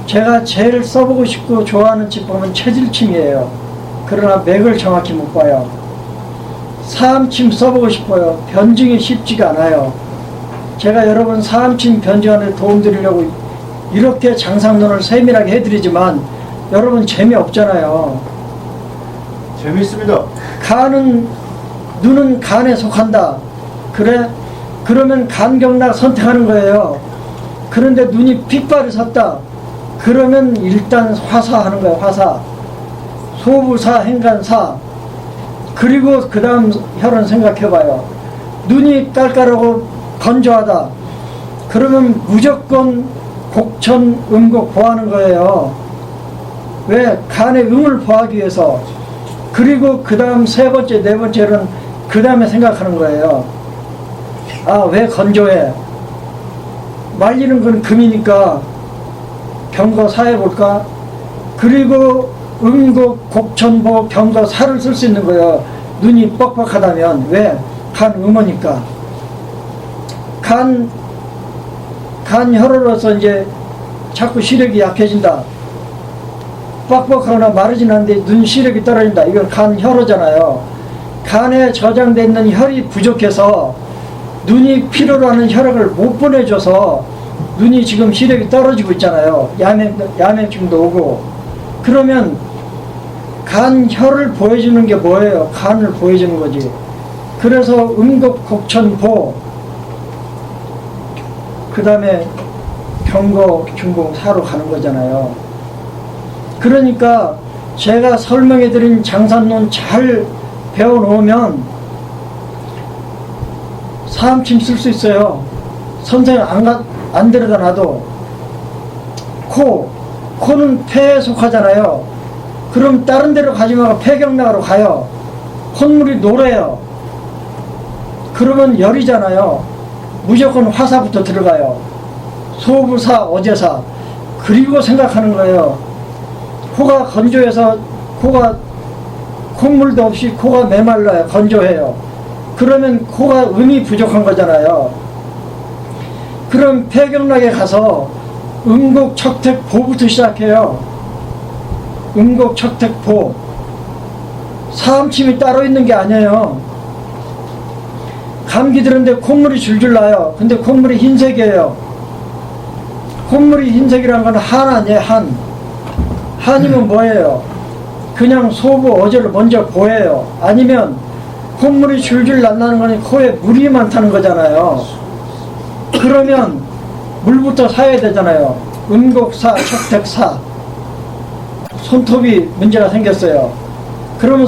제가 제일 써보고 싶고 좋아하는 치법은 체질침이에요. 그러나 맥을 정확히 못 봐요. 사암침 써보고 싶어요. 변증이 쉽지가 않아요. 제가 여러분 사암침 변증하는 데 도움드리려고 이렇게 장상론을 세밀하게 해드리지만 여러분 재미없잖아요. 재미있습니다. 눈은 간에 속한다. 그래? 그러면 간경락 선택하는 거예요. 그런데 눈이 핏발이 섰다. 그러면 일단 화사하는 거예요. 화사. 소부사, 행간사. 그리고 그 다음 혈은 생각해봐요. 눈이 깔깔하고 건조하다. 그러면 무조건 곡천, 음곡 보하는 거예요. 왜? 간의 음을 보하기 위해서. 그리고 그 다음 세 번째, 네 번째는 그 다음에 생각하는 거예요. 아, 왜 건조해? 말리는 건 금이니까 경거사 해볼까? 그리고 음곡, 곡천보, 경거사를 쓸 수 있는 거예요. 눈이 뻑뻑하다면. 왜? 간 음어니까. 간 혈으로서 이제 자꾸 시력이 약해진다. 뻑뻑하거나 마르진 않는데 눈 시력이 떨어진다. 이건 간 혈어잖아요. 간에 저장되어 있는 혈이 부족해서 눈이 필요로 하는 혈액을 못 보내줘서 눈이 지금 시력이 떨어지고 있잖아요. 야맹증도 오고. 그러면 간 혈을 보여주는 게 뭐예요? 간을 보여주는 거지. 그래서 음곡, 곡천, 보, 그 다음에 경거, 중공, 사로 가는 거잖아요. 그러니까 제가 설명해드린 장산론 잘 배워놓으면 사암침 쓸 수 있어요. 선생 안 데려다 놔도. 코는 폐에 속하잖아요. 그럼 다른 데로 가지 말고 폐경락으로 가요. 콧물이 노래요. 그러면 열이잖아요. 무조건 화사부터 들어가요. 소부사, 어제사. 그리고 생각하는 거예요. 코가 건조해서 콧물도 없이 코가 메말라요. 건조해요. 그러면 코가 음이 부족한 거잖아요. 그럼 폐경락에 가서 음곡, 척택, 보부터 시작해요. 음곡, 척택, 보. 사암침이 따로 있는 게 아니에요. 감기 들었는데 콧물이 줄줄 나요. 근데 콧물이 흰색이에요. 콧물이 흰색이라는 건 한 아니에요. 한이면 뭐예요? 그냥 소부, 어제를 먼저 보여요. 아니면 콧물이 줄줄 난다는 거는 코에 물이 많다는 거잖아요. 그러면 물부터 사야 되잖아요. 음곡사, 척택사. 손톱이 문제가 생겼어요. 그러면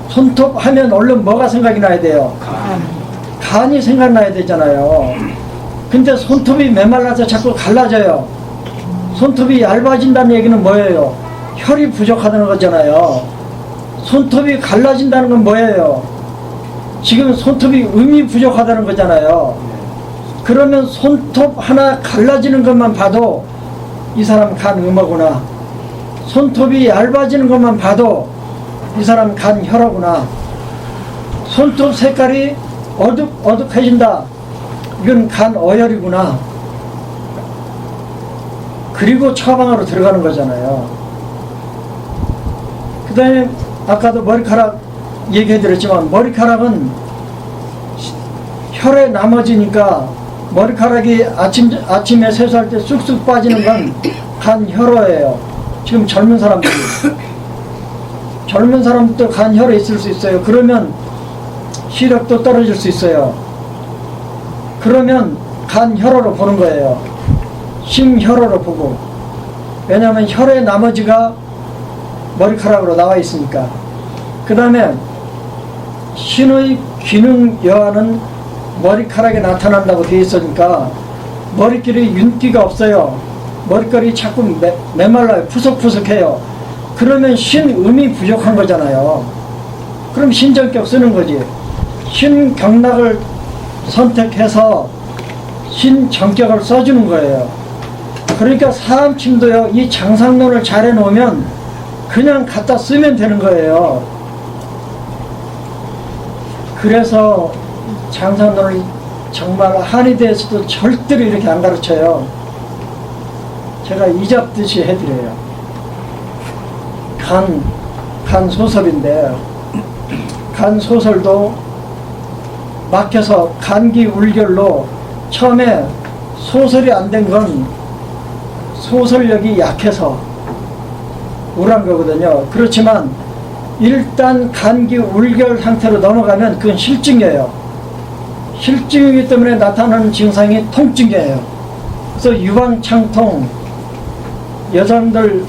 손톱하면 얼른 뭐가 생각이 나야 돼요? 간이 생각나야 되잖아요. 근데 손톱이 메말라서 자꾸 갈라져요. 손톱이 얇아진다는 얘기는 뭐예요? 혈이 부족하다는 거잖아요. 손톱이 갈라진다는 건 뭐예요? 지금 손톱이 음이 부족하다는 거잖아요. 그러면 손톱 하나 갈라지는 것만 봐도 이 사람 간 음어구나. 손톱이 얇아지는 것만 봐도 이 사람 간 혈어구나. 손톱 색깔이 어둑해진다. 이건 간 어혈이구나. 그리고 처방으로 들어가는 거잖아요. 그 다음에 아까도 머리카락 얘기해드렸지만 머리카락은 혈에 남아지니까 머리카락이 아침에 세수할 때 쑥쑥 빠지는 건 간 혈어예요. 지금 젊은 사람도 간 혈에 있을 수 있어요. 그러면 시력도 떨어질 수 있어요. 그러면 간 혈어로 보는 거예요. 심혈어로 보고. 왜냐하면 혈의 나머지가 머리카락으로 나와 있으니까. 그 다음에 신의 기능 여하는 머리카락에 나타난다고 되어 있으니까 머리끼리 윤기가 없어요. 머리카락이 자꾸 메말라요. 푸석푸석해요. 그러면 신음이 부족한 거잖아요. 그럼 신정격 쓰는 거지. 신경락을 선택해서 신정격을 써주는 거예요. 그러니까 사암침도요, 이 장상론을 잘 해놓으면 그냥 갖다 쓰면 되는 거예요. 그래서 장상론을 정말 한의대에서도 절대로 이렇게 안 가르쳐요. 제가 이잡듯이 해드려요. 간 소설인데, 간 소설도 막혀서 감기 울결로 처음에 소설이 안 된 건 소설력이 약해서 우울한 거거든요. 그렇지만 일단 감기 울결 상태로 넘어가면 그건 실증이에요. 실증이기 때문에 나타나는 증상이 통증이에요. 그래서 유방창통, 여성들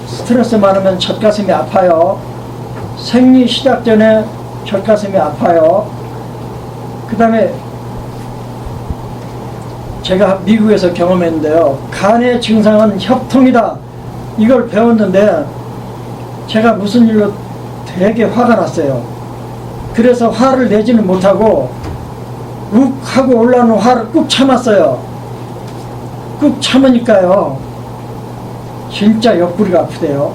스트레스 많으면 젖가슴이 아파요. 생리 시작 전에 젖가슴이 아파요. 그 다음에 제가 미국에서 경험했는데요. 간의 증상은 협통이다. 이걸 배웠는데 제가 무슨 일로 되게 화가 났어요. 그래서 화를 내지는 못하고 욱 하고 올라오는 화를 꾹 참았어요. 꾹 참으니까요. 진짜 옆구리가 아프대요.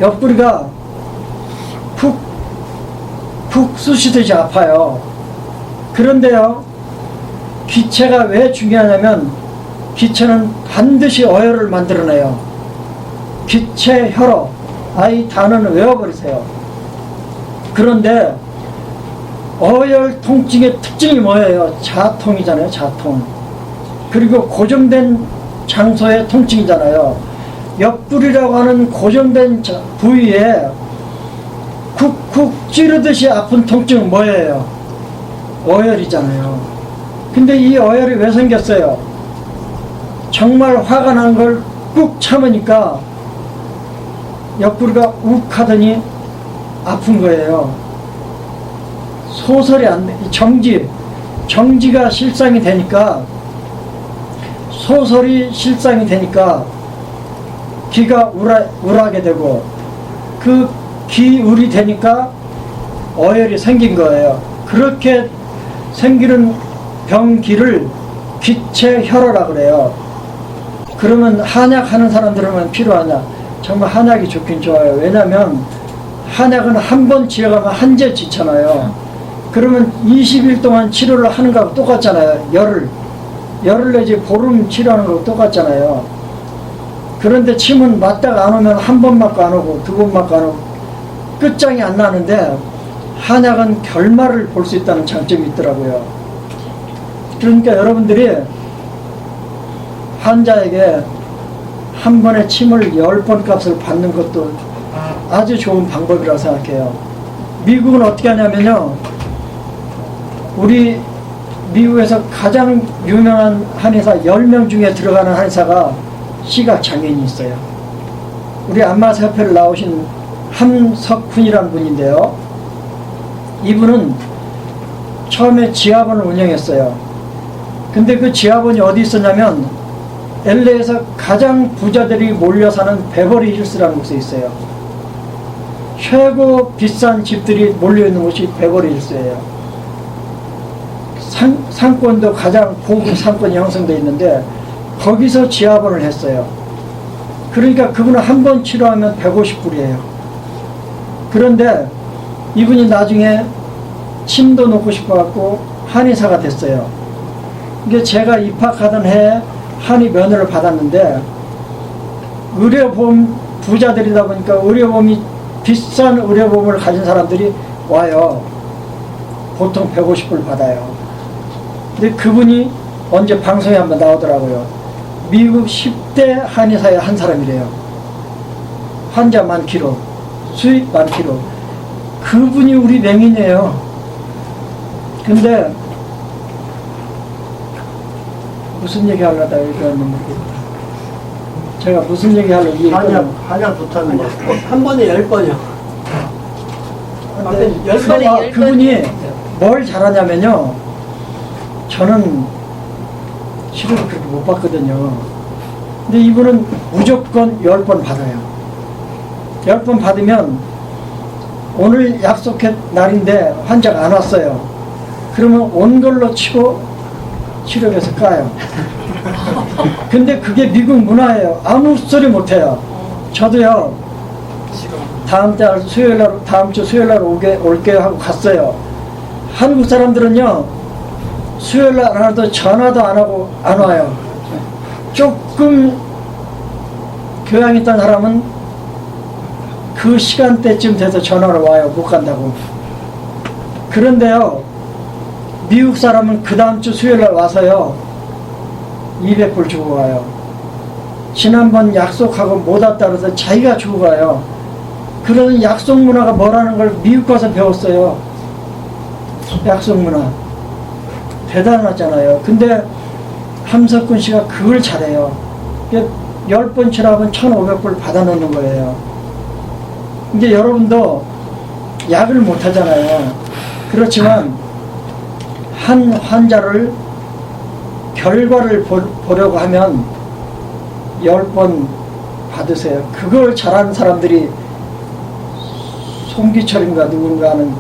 옆구리가 푹 쑤시듯이 아파요. 그런데요. 기체가 왜 중요하냐면 기체는 반드시 어혈을 만들어내요. 기체 혈어. 이 단어는 외워버리세요. 그런데 어혈 통증의 특징이 뭐예요? 자통이잖아요. 자통. 그리고 고정된 장소의 통증이잖아요. 옆구리라고 하는 고정된 부위에 쿡쿡 찌르듯이 아픈 통증은 뭐예요? 어혈이잖아요. 근데 이 어혈이 왜 생겼어요? 정말 화가 난 걸 꾹 참으니까 옆구리가 욱 하더니 아픈 거예요. 소설이 안 돼. 정지가 실상이 되니까, 소설이 실상이 되니까 기가 우울하게 되고, 그 기울이 되니까 어혈이 생긴 거예요. 그렇게 생기는 병기를 기체혈어라고 그래요. 그러면 한약하는 사람들은 필요하냐? 정말 한약이 좋긴 좋아요. 왜냐면 한약은 한 번 지어가면 한제 지잖아요. 그러면 20일 동안 치료를 하는 거하고 똑같잖아요. 열흘 내지 보름 치료하는 거하고 똑같잖아요. 그런데 침은 맞다가 안 오면 한 번 맞고 안 오고 두 번 맞고 안 오고 끝장이 안 나는데, 한약은 결말을 볼 수 있다는 장점이 있더라고요. 그러니까 여러분들이 환자에게 한 번에 침을 10번 값을 받는 것도 아주 좋은 방법이라고 생각해요. 미국은 어떻게 하냐면요. 우리 미국에서 가장 유명한 한의사 10명 중에 들어가는 한의사가 시각장애인이 있어요. 우리 안마사협회를 나오신 함석훈이라는 분인데요. 이분은 처음에 지하본을 운영했어요. 근데 그 지하본이 어디 있었냐면 LA에서 가장 부자들이 몰려 사는 베버리 힐스라는 곳에 있어요. 최고 비싼 집들이 몰려 있는 곳이 베버리 힐스예요. 상권도 가장 고급 상권이 형성되어 있는데 거기서 지하본을 했어요. 그러니까 그분은 한 번 치료하면 150불이에요. 그런데 이분이 나중에 침도 놓고 싶어갖고 한의사가 됐어요. 이게 제가 입학하던 해에 한의 면허를 받았는데, 의료보험 부자들이다 보니까 비싼 의료보험을 가진 사람들이 와요. 보통 150불 받아요. 근데 그분이 언제 방송에 한번 나오더라고요. 미국 10대 한의사의 한 사람이래요. 환자 많기로, 수입 많기로. 그분이 우리 맹인이에요. 근데 무슨 얘기 하려다 여기 왔는지 모르겠다. 제가 무슨 얘기 하려고 한약 좋다는 거. 한 번에 10번이요. 근데 그분이 뭘 잘하냐면요. 저는 치료를 그렇게 못 받거든요. 근데 이분은 무조건 10번 받아요. 10번 받으면 오늘 약속한 날인데 환자가 안 왔어요. 그러면 온 걸로 치고 치료해서 까요. 근데 그게 미국 문화예요. 아무 소리 못해요. 저도요. 다음 주 수요일날 올게요 하고 갔어요. 한국 사람들은요. 수요일날 안 와도 전화도 안 하고 안 와요. 조금 교양 있던 사람은 그 시간대쯤 돼서 전화를 와요. 못 간다고. 그런데요, 미국 사람은 그 다음 주 수요일날 와서요, 200불 주고 가요. 지난번 약속하고 못 왔다 그래서 자기가 주고 가요. 그런 약속 문화가 뭐라는 걸 미국 가서 배웠어요. 약속 문화. 대단하잖아요. 근데 함석군 씨가 그걸 잘해요. 10번 치라면 1,500불 받아놓는 거예요. 이제 여러분도 약을 못 하잖아요. 그렇지만 한 환자를 결과를 보려고 하면 10번 받으세요. 그걸 잘하는 사람들이 송기철인가 누군가 하는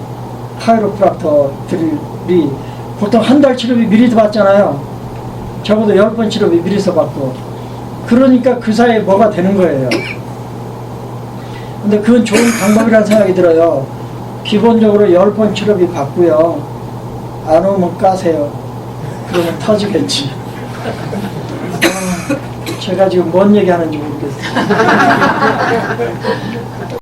카이로프락터들이 보통 한 달 치료비 미리도 받잖아요. 적어도 10번 치료비 미리서 받고. 그러니까 그 사이에 뭐가 되는 거예요. 근데 그건 좋은 방법이라는 생각이 들어요. 기본적으로 10번 치료비 받고요. 안 오면 까세요. 그러면 터지겠지. 제가 지금 뭔 얘기 하는지 모르겠어요.